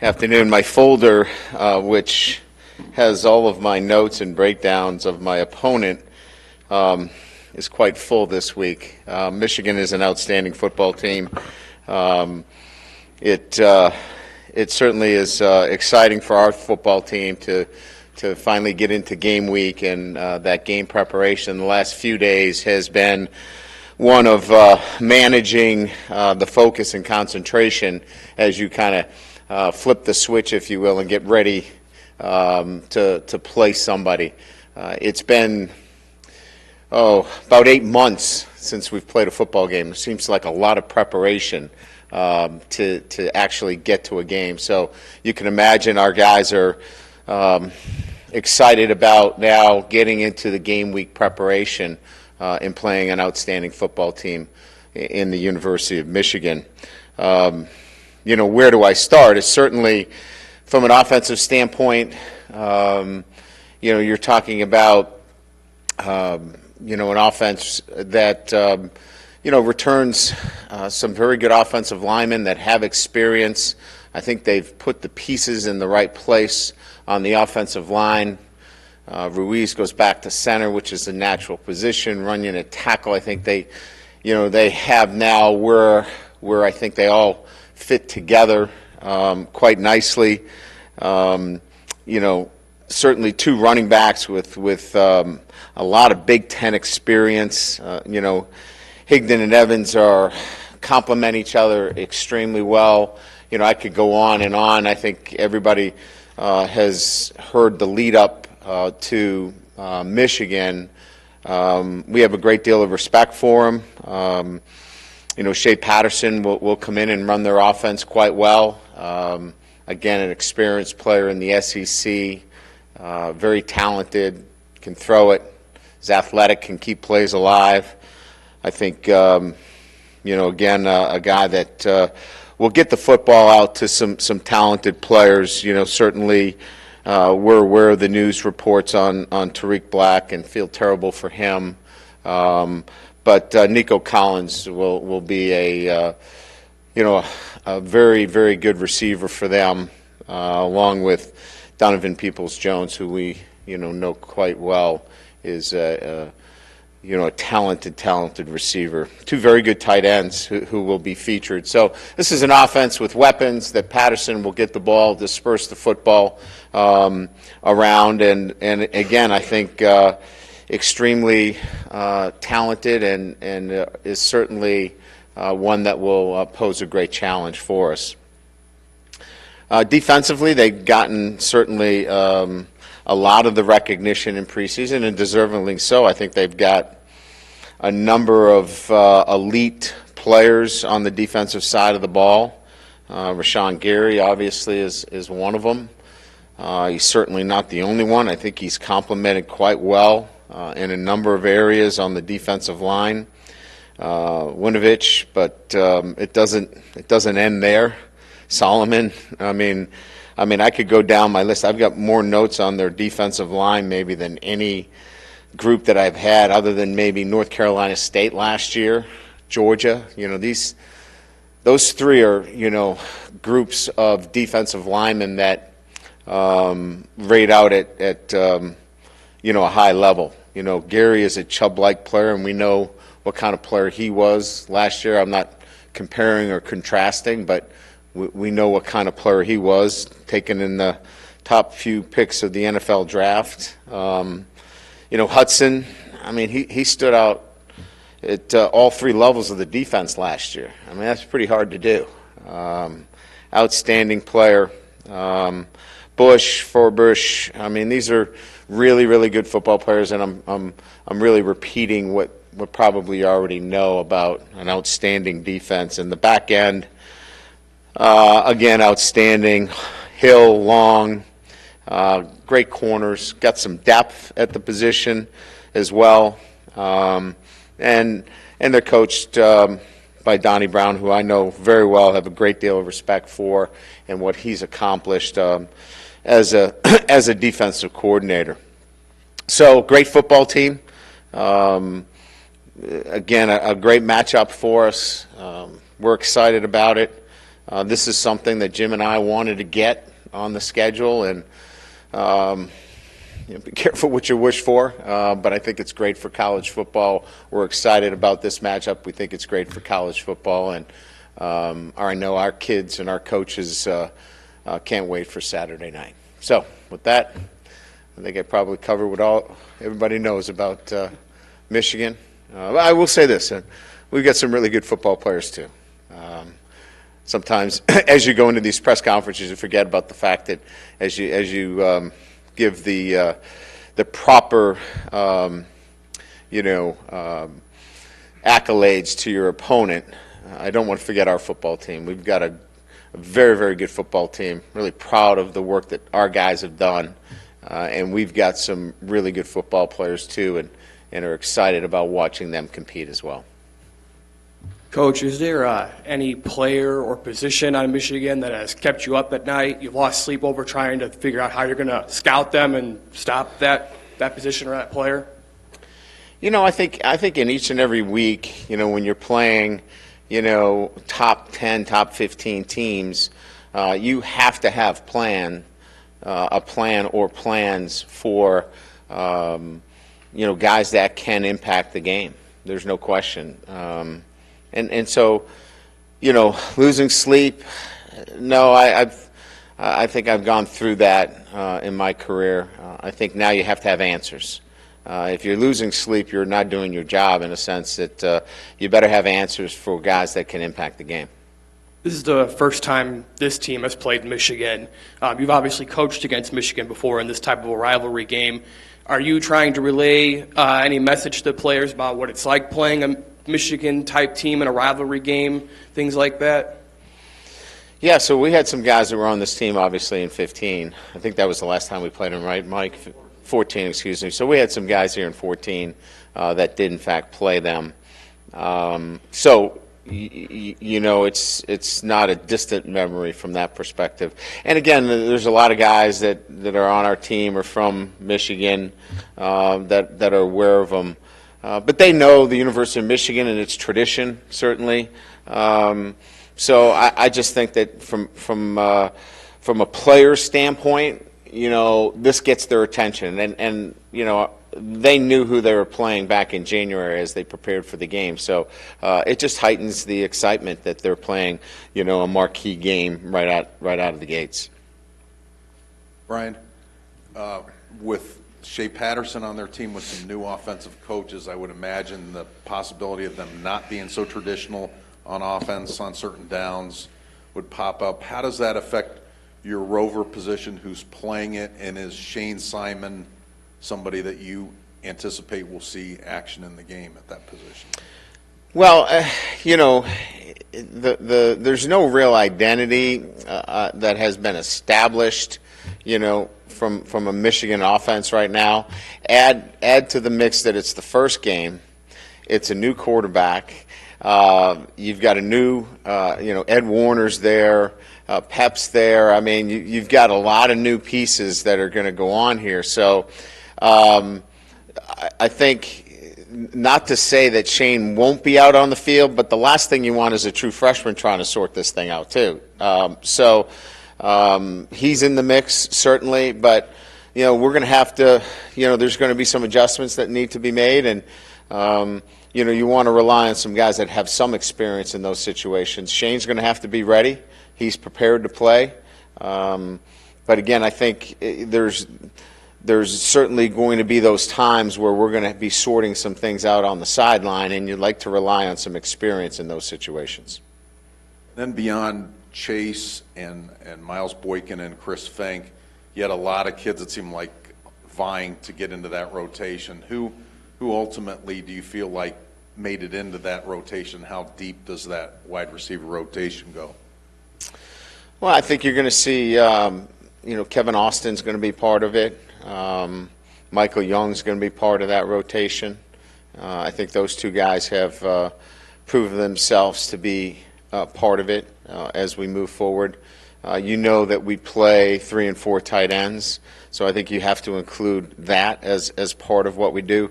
Afternoon. My folder, which has all of my notes and breakdowns of my opponent, is quite full this week. Michigan is an outstanding football team. It certainly is exciting for our football team to finally get into game week, and that game preparation the last few days has been one of managing the focus and concentration as you kind of flip the switch, if you will, and get ready to play somebody. It's been about 8 months since we've played a football game. It seems like a lot of preparation to actually get to a game. So you can imagine our guys are excited about now getting into the game week preparation and playing an outstanding football team in the University of Michigan. Where do I start? It's certainly from an offensive standpoint. You're talking about an offense that returns some very good offensive linemen that have experience. I think they've put the pieces in the right place on the offensive line. Ruiz goes back to center, which is a natural position. Runyon at tackle. I think they have now where I think they all fit together quite nicely. Certainly two running backs with a lot of Big Ten experience. Higdon and Evans complement each other extremely well. I could go on and on. I think everybody has heard the lead up to Michigan. We have a great deal of respect for him. Shea Patterson will come in and run their offense quite well. Again, an experienced player in the SEC, very talented, can throw it, is athletic, can keep plays alive. I think, again, a guy that will get the football out to some talented players. Certainly we're aware of the news reports on Tariq Black and feel terrible for him. But Nico Collins will be a very, very good receiver for them, along with Donovan Peoples-Jones, who we know quite well is a talented receiver. Two very good tight ends who will be featured. So this is an offense with weapons that Patterson will get the ball, disperse the football around, and again, I think extremely talented and is certainly one that will pose a great challenge for us. Defensively, they've gotten certainly a lot of the recognition in preseason, and deservingly so. I think they've got a number of elite players on the defensive side of the ball. Rashawn Gary obviously is one of them. He's certainly not the only one. I think he's complemented quite well in a number of areas on the defensive line. Winovich, but it doesn't end there. Solomon, I mean, I could go down my list. I've got more notes on their defensive line maybe than any group that I've had, other than maybe North Carolina State last year, Georgia. Those three are groups of defensive linemen that rate out at a high level. Gary is a Chubb-like player, and we know what kind of player he was last year. I'm not comparing or contrasting, but we know what kind of player he was, taken in the top few picks of the NFL draft. Hudson, he stood out at all three levels of the defense last year. That's pretty hard to do. Outstanding player. Bush, Forbush, these are really, really good football players, and I'm really repeating what probably you already know about an outstanding defense. And the back end, again, outstanding. Hill, Long, great corners, got some depth at the position as well, and they're coached by Donnie Brown, who I know very well, have a great deal of respect for, and what he's accomplished as a defensive coordinator. So great football team. Again, a great matchup for us. We're excited about it. This is something that Jim and I wanted to get on the schedule, and be careful what you wish for, but I think it's great for college football. We're excited about this matchup. We think it's great for college football, and I know our kids and our coaches can't wait for Saturday night. So with that, I think I probably covered what everybody knows about Michigan. I will say this, we've got some really good football players too. Sometimes as you go into these press conferences, you forget about the fact that as you give the proper accolades to your opponent, I don't want to forget our football team. We've got a very, very good football team. Really proud of the work that our guys have done, and we've got some really good football players too, and are excited about watching them compete as well. Coach, is there any player or position on Michigan that has kept you up at night? You've lost sleep over trying to figure out how you're going to scout them and stop that position or that player? I think in each and every week, when you're playing, top 10, top 15 teams, you have to have a plan or plans for, guys that can impact the game. There's no question. And so, losing sleep, no, I think I've gone through that in my career. I think now you have to have answers. If you're losing sleep, you're not doing your job in a sense that you better have answers for guys that can impact the game. This is the first time this team has played Michigan. You've obviously coached against Michigan before in this type of a rivalry game. Are you trying to relay any message to the players about what it's like playing a Michigan-type team in a rivalry game, things like that? Yeah, so we had some guys that were on this team, obviously, in 15. I think that was the last time we played them, right, Mike? 14, excuse me. So we had some guys here in 14 that did, in fact, play them. So, it's not a distant memory from that perspective. And, again, there's a lot of guys that are on our team or from Michigan that are aware of them. But they know the University of Michigan and its tradition, certainly. So I just think that from a player standpoint, this gets their attention. And they knew who they were playing back in January as they prepared for the game. So it just heightens the excitement that they're playing, a marquee game right out of the gates. Brian, with Shea Patterson on their team with some new offensive coaches, I would imagine the possibility of them not being so traditional on offense on certain downs would pop up. How does that affect your rover position, who's playing it, and is Shane Simon somebody that you anticipate will see action in the game at that position? Well, there's no real identity that has been established, from a Michigan offense right now. Add to the mix that it's the first game. It's a new quarterback. You've got a new, Ed Warner's there. Pep's there. I mean, you've got a lot of new pieces that are going to go on here. So I think, not to say that Shane won't be out on the field, but the last thing you want is a true freshman trying to sort this thing out too. He's in the mix, certainly, but we're going to have to, there's going to be some adjustments that need to be made, and you want to rely on some guys that have some experience in those situations. Shane's going to have to be ready. He's prepared to play. But again, I think there's certainly going to be those times where we're going to be sorting some things out on the sideline, and you'd like to rely on some experience in those situations. Then beyond Chase and Miles Boykin and Chris Fink, you had a lot of kids that seemed like vying to get into that rotation. Who ultimately do you feel like made it into that rotation? How deep does that wide receiver rotation go? Well, I think you're going to see, Kevin Austin's going to be part of it. Michael Young's going to be part of that rotation. I think those two guys have proven themselves to be part of it as we move forward. That we play 3 and 4 tight ends, so I think you have to include that as part of what we do.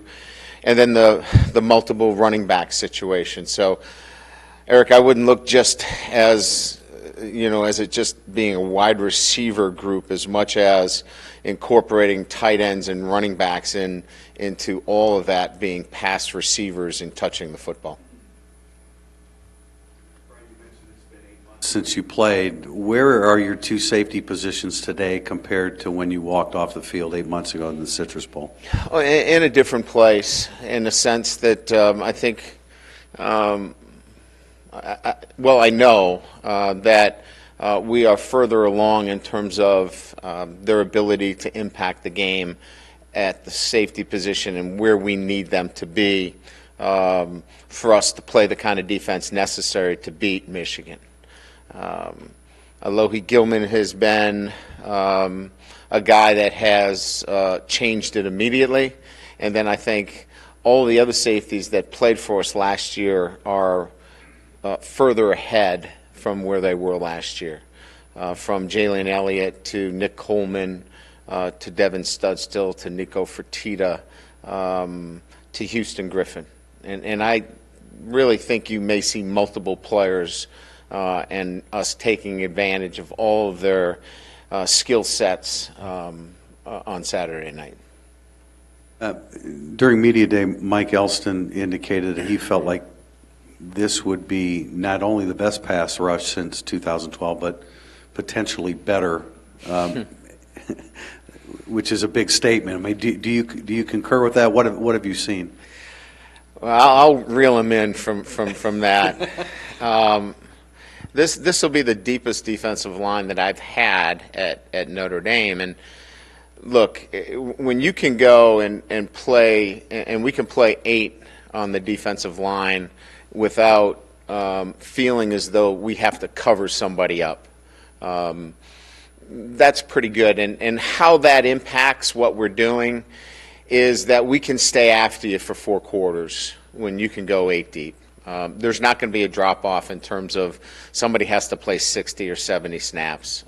And then the multiple running back situation. So, Eric, I wouldn't look just as as it just being a wide receiver group as much as incorporating tight ends and running backs into all of that being pass receivers and touching the football. Since you played, where are your two safety positions today compared to when you walked off the field 8 months ago in the Citrus Bowl? In a different place, in the sense that I think, I know that we are further along in terms of their ability to impact the game at the safety position and where we need them to be for us to play the kind of defense necessary to beat Michigan. Alohi Gilman has been a guy that has changed it immediately, and then I think all the other safeties that played for us last year are further ahead from where they were last year, from Jalen Elliott to Nick Coleman to Devin Studstill to Nico Fertitta to Houston Griffin, and I really think you may see multiple players and us taking advantage of all of their skill sets on Saturday night. During Media Day, Mike Elston indicated that he felt like this would be not only the best pass rush since 2012, but potentially better, which is a big statement. I mean, do you concur with that? What have you seen? Well, I'll reel him in from that. This will be the deepest defensive line that I've had at Notre Dame. And look, when you can go and play, and we can play 8 on the defensive line without feeling as though we have to cover somebody up, that's pretty good. And how that impacts what we're doing is that we can stay after you for 4 quarters when you can go 8 deep. There's not going to be a drop-off in terms of somebody has to play 60 or 70 snaps.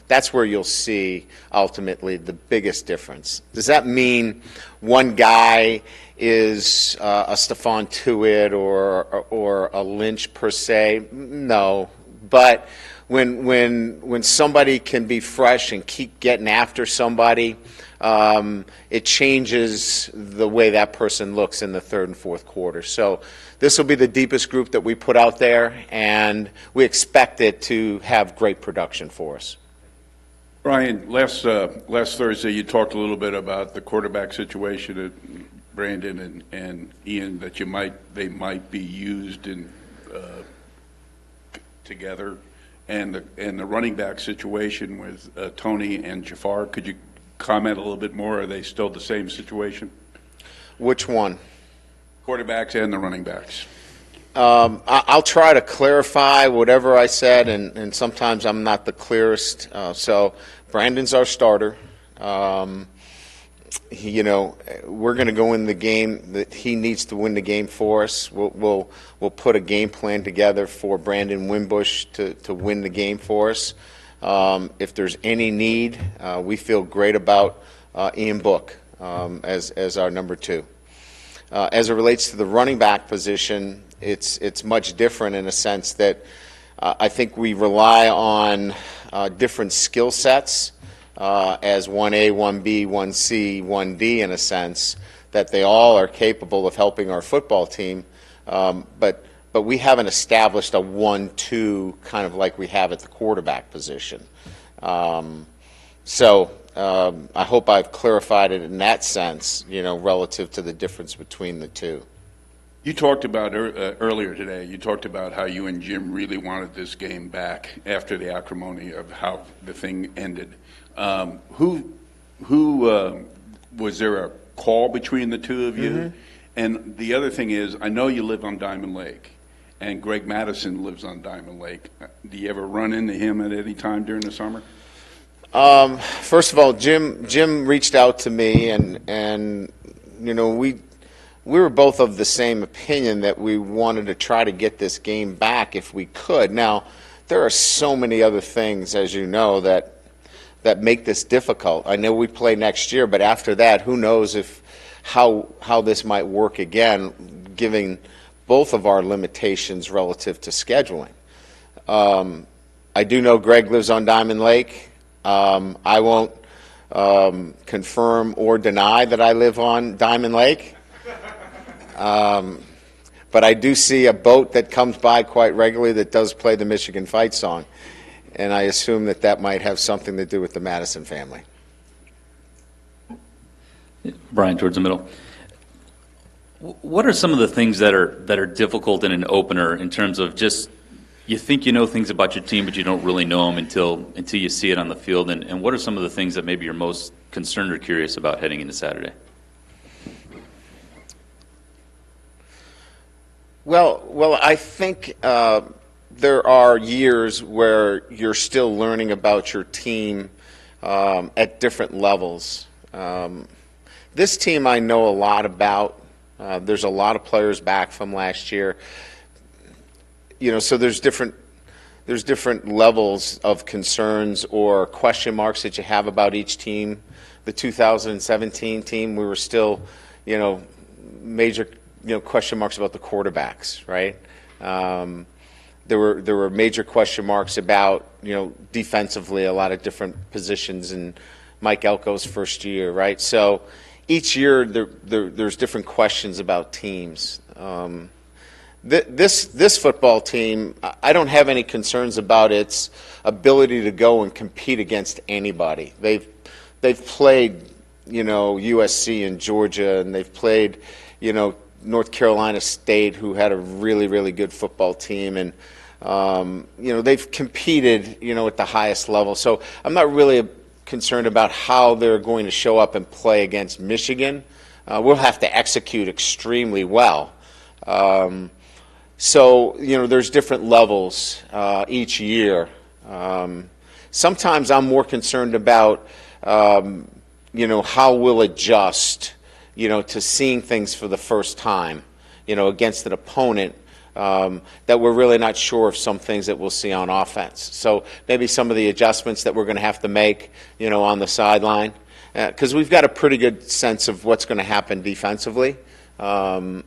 That's where you'll see, ultimately, the biggest difference. Does that mean one guy is a Stephon Tuitt or a Lynch per se? No. But when somebody can be fresh and keep getting after somebody, it changes the way that person looks in the 3rd and 4th quarter. So this will be the deepest group that we put out there, and we expect it to have great production for us. Brian, last Thursday you talked a little bit about the quarterback situation at Brandon and Ian, that they might be used in together, and the running back situation with Tony and Jafar. Could you comment a little bit more? Are they still the same situation? Which one? Quarterbacks and the running backs. I'll try to clarify whatever I said, and sometimes I'm not the clearest. So Brandon's our starter. We're going to go in the game that he needs to win the game for us. We'll put a game plan together for Brandon Wimbush to win the game for us. If there's any need, we feel great about Ian Book as our number 2. As it relates to the running back position, it's much different in a sense that I think we rely on different skill sets as 1A, 1B, 1C, 1D in a sense, that they all are capable of helping our football team, but we haven't established a 1-2 kind of like we have at the quarterback position. So I hope I've clarified it in that sense, relative to the difference between the two. You talked about earlier today, you talked about how you and Jim really wanted this game back after the acrimony of how the thing ended. Who was there a call between the two of you? Mm-hmm. And the other thing is, I know you live on Diamond Lake, and Greg Madison lives on Diamond Lake. Do you ever run into him at any time during the summer? First of all, Jim reached out to me, and we were both of the same opinion that we wanted to try to get this game back if we could. Now, there are so many other things, as you know, that make this difficult. I know we play next year, but after that, who knows how this might work again, given both of our limitations relative to scheduling. I I do know Greg lives on Diamond Lake. I won't confirm or deny that I live on Diamond Lake. But I do see a boat that comes by quite regularly that does play the Michigan fight song. And I assume that that might have something to do with the Madison family. Brian, towards the middle. What are some of the things that are difficult in an opener in terms of just you think you know things about your team, but you don't really know them until you see it on the field? And what are some of the things that maybe you're most concerned or curious about heading into Saturday? Well, I think there are years where you're still learning about your team at different levels. This team I know a lot about. There's a lot of players back from last year. So there's different levels of concerns or question marks that you have about each team. The 2017 team, we were still, major question marks about the quarterbacks, right? There were major question marks about defensively, a lot of different positions in Mike Elko's first year, right? So each year there's different questions about teams. This football team, I don't have any concerns about its ability to go and compete against anybody. They've played USC and Georgia, and they've played North Carolina State, who had a really, really good football team, and they've competed at the highest level. So I'm not really concerned about how they're going to show up and play against Michigan. We'll have to execute extremely well. So there's different levels each year. Sometimes I'm more concerned about how we'll adjust to seeing things for the first time, against an opponent that we're really not sure of some things that we'll see on offense. So maybe some of the adjustments that we're going to have to make, on the sideline, because we've got a pretty good sense of what's going to happen defensively. There'll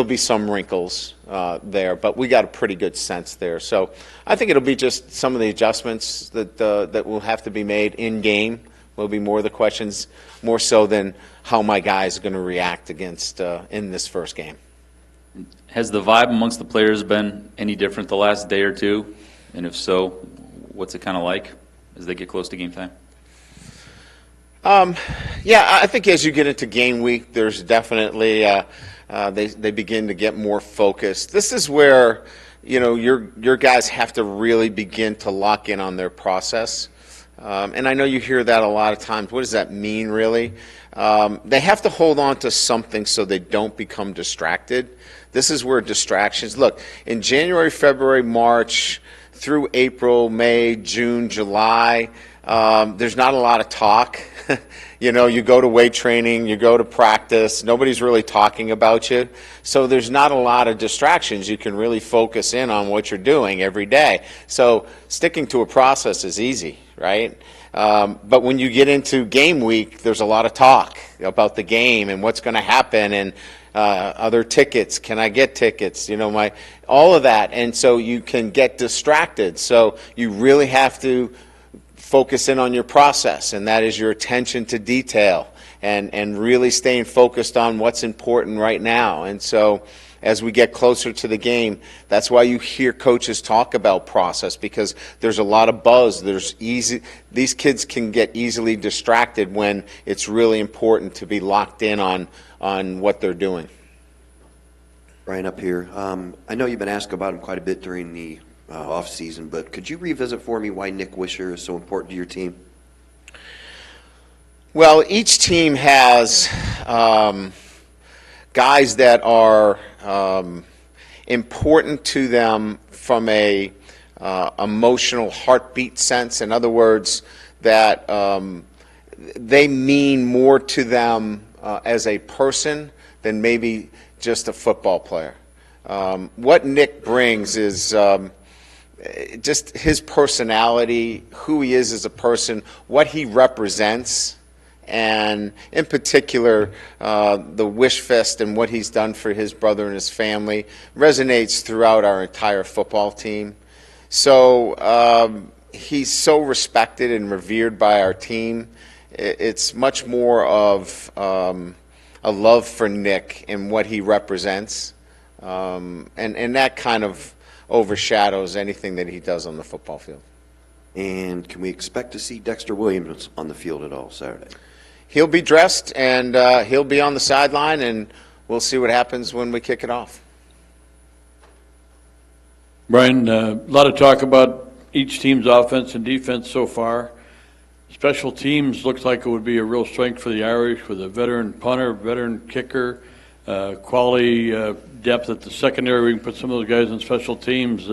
be some wrinkles there, but we got a pretty good sense there. So I think it'll be just some of the adjustments that will have to be made in game. Will be more of the questions, more so than how my guys are going to react against in this first game. Has the vibe amongst the players been any different the last day or two? And if so, what's it kind of like as they get close to game time? I think as you get into game week, there's definitely they begin to get more focused. This is where your guys have to really begin to lock in on their process. And I know you hear that a lot of times. What does that mean, really? They have to hold on to something so they don't become distracted. This is where distractions. Look, in January, February, March, through April, May, June, July, there's not a lot of talk. You go to weight training, you go to practice, nobody's really talking about you. So there's not a lot of distractions. You can really focus in on what you're doing every day. So sticking to a process is easy, right? But when you get into game week, there's a lot of talk about the game and what's going to happen and other tickets. Can I get tickets? All of that. And so you can get distracted. So you really have to focus in on your process, and that is your attention to detail and really staying focused on what's important right now. And so as we get closer to the game, that's why you hear coaches talk about process, because there's a lot of buzz. These kids can get easily distracted when it's really important to be locked in on what they're doing. Brian, up here. I know you've been asked about him quite a bit during the off season, but could you revisit for me why Nick Wisher is so important to your team? Well, each team has guys that are important to them from a emotional heartbeat sense. In other words, that they mean more to them as a person than maybe just a football player. What Nick brings is just his personality, who he is as a person, what he represents, and in particular, the Wish Fest and what he's done for his brother and his family resonates throughout our entire football team. So he's so respected and revered by our team. It's much more of a love for Nick and what he represents, and that kind of overshadows anything that he does on the football field. And can we expect to see Dexter Williams on the field at all Saturday? He'll be dressed, and he'll be on the sideline, and we'll see what happens when we kick it off. Brian, a lot of talk about each team's offense and defense so far. Special teams looks like it would be a real strength for the Irish with a veteran punter, veteran kicker, quality depth at the secondary. We can put some of those guys in special teams.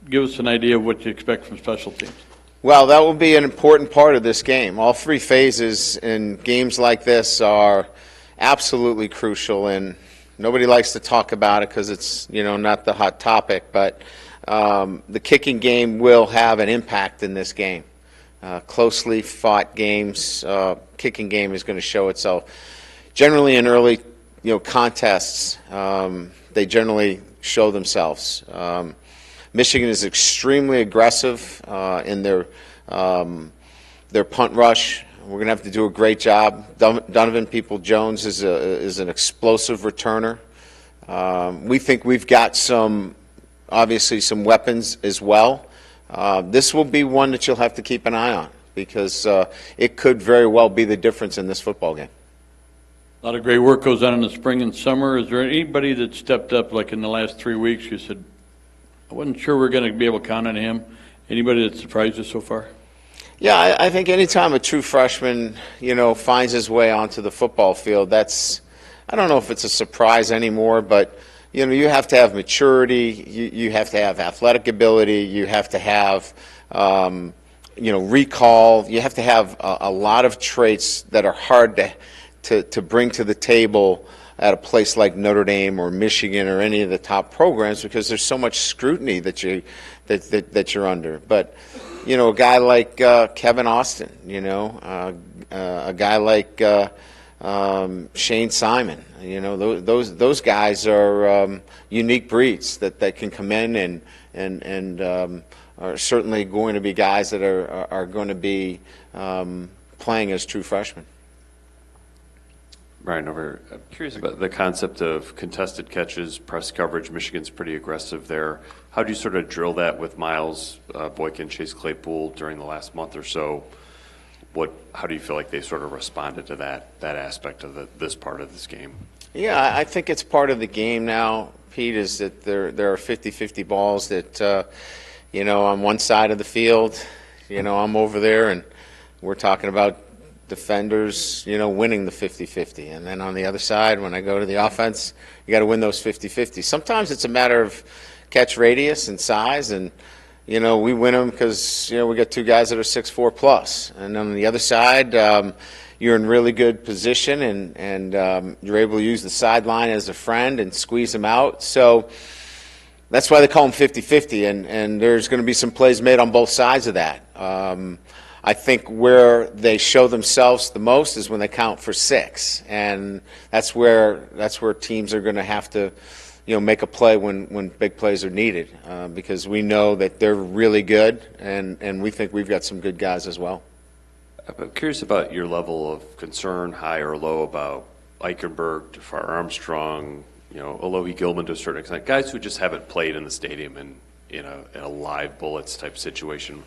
Give us an idea of what you expect from special teams. Well, that will be an important part of this game. All three phases in games like this are absolutely crucial, and nobody likes to talk about it because it's, not the hot topic, but the kicking game will have an impact in this game. Closely fought games, kicking game is going to show itself. Generally in early, contests, they generally show themselves. Michigan is extremely aggressive in their punt rush. We're going to have to do a great job. Donovan People-Jones is an explosive returner. We think we've got obviously some weapons as well. This will be one that you'll have to keep an eye on because it could very well be the difference in this football game. A lot of great work goes on in the spring and summer. Is there anybody that stepped up, like in the last 3 weeks, you said, I wasn't sure we're going to be able to count on him? Anybody that surprised you so far? Yeah, I think anytime a true freshman, finds his way onto the football field, I don't know if it's a surprise anymore, but, you have to have maturity, you have to have athletic ability, you have to have, recall, you have to have a lot of traits that are hard to bring to the table at a place like Notre Dame or Michigan or any of the top programs because there's so much scrutiny that you're under. But a guy like Kevin Austin, a guy like Shane Simon, those guys are unique breeds that can come in and are certainly going to be guys that are going to be playing as true freshmen. Brian, I'm curious about the concept of contested catches, press coverage. Michigan's pretty aggressive there. How do you sort of drill that with Miles Boykin, Chase Claypool during the last month or so? How do you feel like they sort of responded to that aspect of this part of this game? Yeah, I think it's part of the game now, Pete, is that there are 50-50 balls that, on one side of the field, I'm over there and we're talking about defenders, winning the 50-50. And then on the other side, when I go to the offense, you got to win those 50-50. Sometimes it's a matter of catch radius and size, and, we win them because, we got two guys that are 6'4 plus. And on the other side, you're in really good position and you're able to use the sideline as a friend and squeeze them out. So that's why they call them 50-50, and there's going to be some plays made on both sides of that. I think where they show themselves the most is when they count for 6, and that's where teams are going to have to, make a play when big plays are needed, because we know that they're really good, and we think we've got some good guys as well. I'm curious about your level of concern, high or low, about Eichenberg, Jafar Armstrong, Alohi Gilman to a certain extent, guys who just haven't played in the stadium in a live bullets type situation.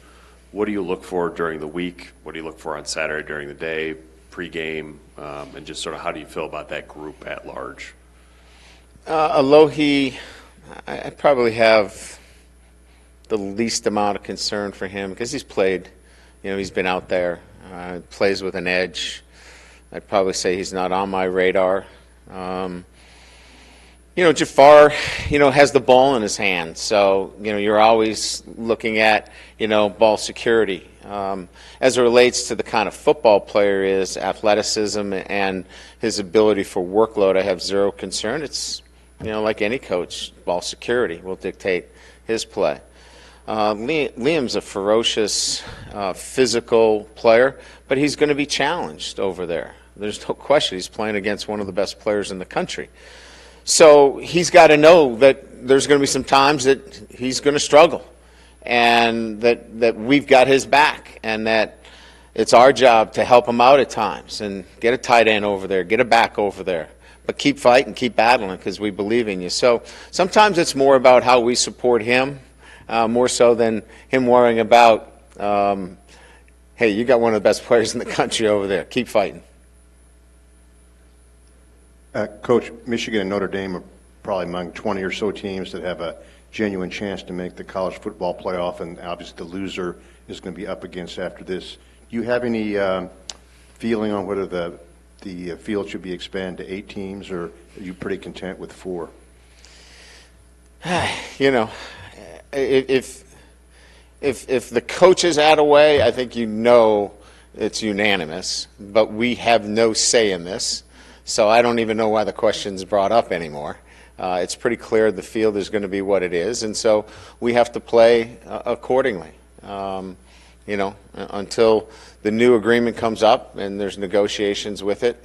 What do you look for during the week? What do you look for on Saturday during the day, pregame, and just sort of how do you feel about that group at large? Alohi, I probably have the least amount of concern for him because he's played. He's been out there, plays with an edge. I'd probably say he's not on my radar. Jafar, has the ball in his hand, so, you're always looking at, ball security. As it relates to the kind of football player is, athleticism and his ability for workload, I have zero concern. It's, like any coach, ball security will dictate his play. Liam's a ferocious, physical player, but he's going to be challenged over there. There's no question he's playing against one of the best players in the country. So he's got to know that there's going to be some times that he's going to struggle. and that we've got his back, and that it's our job to help him out at times and get a tight end over there, get a back over there. But keep fighting, keep battling, because we believe in you. So sometimes it's more about how we support him, more so than him worrying about, hey, you got one of the best players in the country over there. Keep fighting. Coach, Michigan and Notre Dame are probably among 20 or so teams that have a genuine chance to make the college football playoff, and obviously the loser is going to be up against after this. Do you have any feeling on whether the field should be expanded to 8 teams, or are you pretty content with 4? You know, if the coaches add away, I think it's unanimous, but we have no say in this, so I don't even know why the question's brought up anymore. It's pretty clear the field is going to be what it is, and so we have to play accordingly. You know, until the new agreement comes up and there's negotiations with it,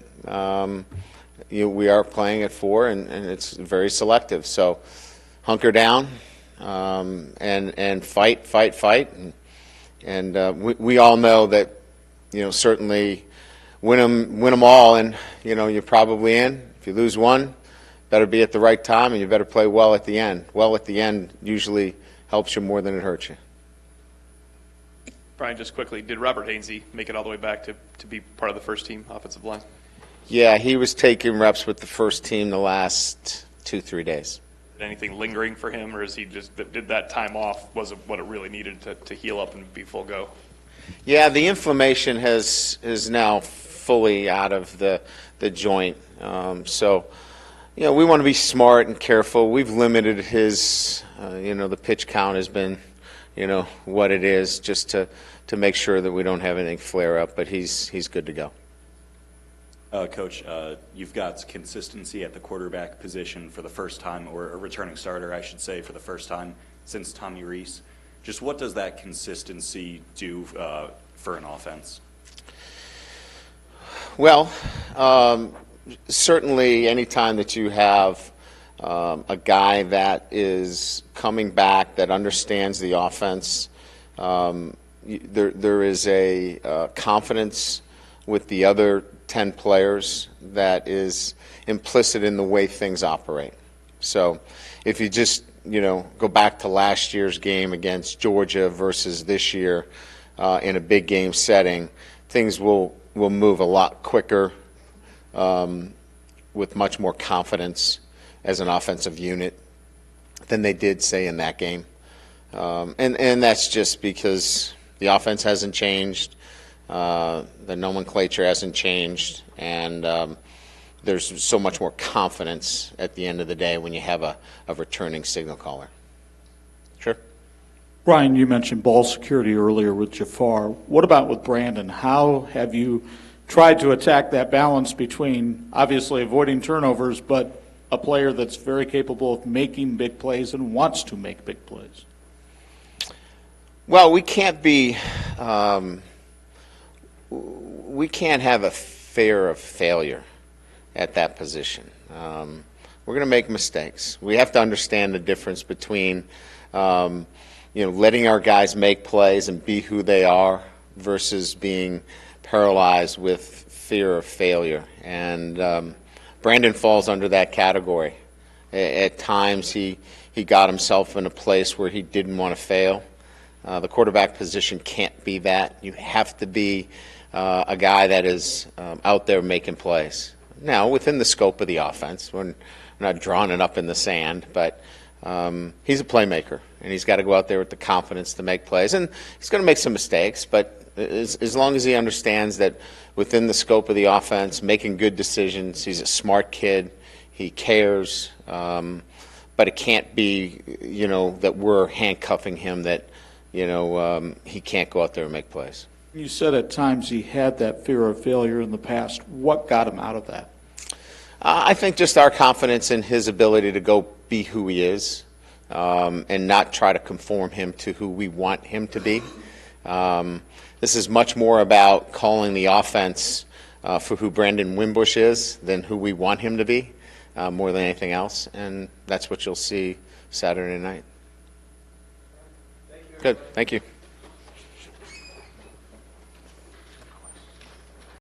we are playing at 4, and it's very selective. So hunker down and fight. And we all know that, certainly win them all, and, you're probably in. If you lose one, better be at the right time, and you better play well at the end. Well at the end usually helps you more than it hurts you. Brian, just quickly, did Robert Hainsey make it all the way back to be part of the first team offensive line? Yeah, he was taking reps with the first team the last 2-3 days. Did anything lingering for him, or did that time off, was it what it really needed to heal up and be full go? Yeah, the inflammation is now fully out of the joint. So, we want to be smart and careful. We've limited his, the pitch count has been, what it is, just to make sure that we don't have anything flare up, but he's good to go. Coach, you've got consistency at the quarterback position for the first time, or a returning starter, I should say, for the first time since Tommy Rees. Just what does that consistency do for an offense? Well, certainly anytime that you have a guy that is coming back, that understands the offense, there is a confidence with the other 10 players that is implicit in the way things operate. So if you just, go back to last year's game against Georgia versus this year in a big game setting, things will move a lot quicker with much more confidence as an offensive unit than they did, say, in that game. And that's just because the offense hasn't changed, the nomenclature hasn't changed, and there's so much more confidence at the end of the day when you have a returning signal caller. Sure. Brian, you mentioned ball security earlier with Jafar. What about with Brandon? How have you tried to attack that balance between obviously avoiding turnovers, but a player that's very capable of making big plays and wants to make big plays? Well, we can't have a fear of failure at that position. We're going to make mistakes. We have to understand the difference between, letting our guys make plays and be who they are versus being paralyzed with fear of failure. And Brandon falls under that category. At times, he got himself in a place where he didn't want to fail. The quarterback position can't be that. You have to be a guy that is out there making plays. Now, within the scope of the offense, we're not drawing it up in the sand, but he's a playmaker, and he's got to go out there with the confidence to make plays. And he's going to make some mistakes, but as long as he understands that within the scope of the offense, making good decisions, he's a smart kid, he cares, but it can't be, that we're handcuffing him, that, he can't go out there and make plays. You said at times he had that fear of failure in the past. What got him out of that? I think just our confidence in his ability to go be who he is, and not try to conform him to who we want him to be. This is much more about calling the offense for who Brandon Wimbush is than who we want him to be, more than anything else, and that's what you'll see Saturday night. Thank you, Good, thank you.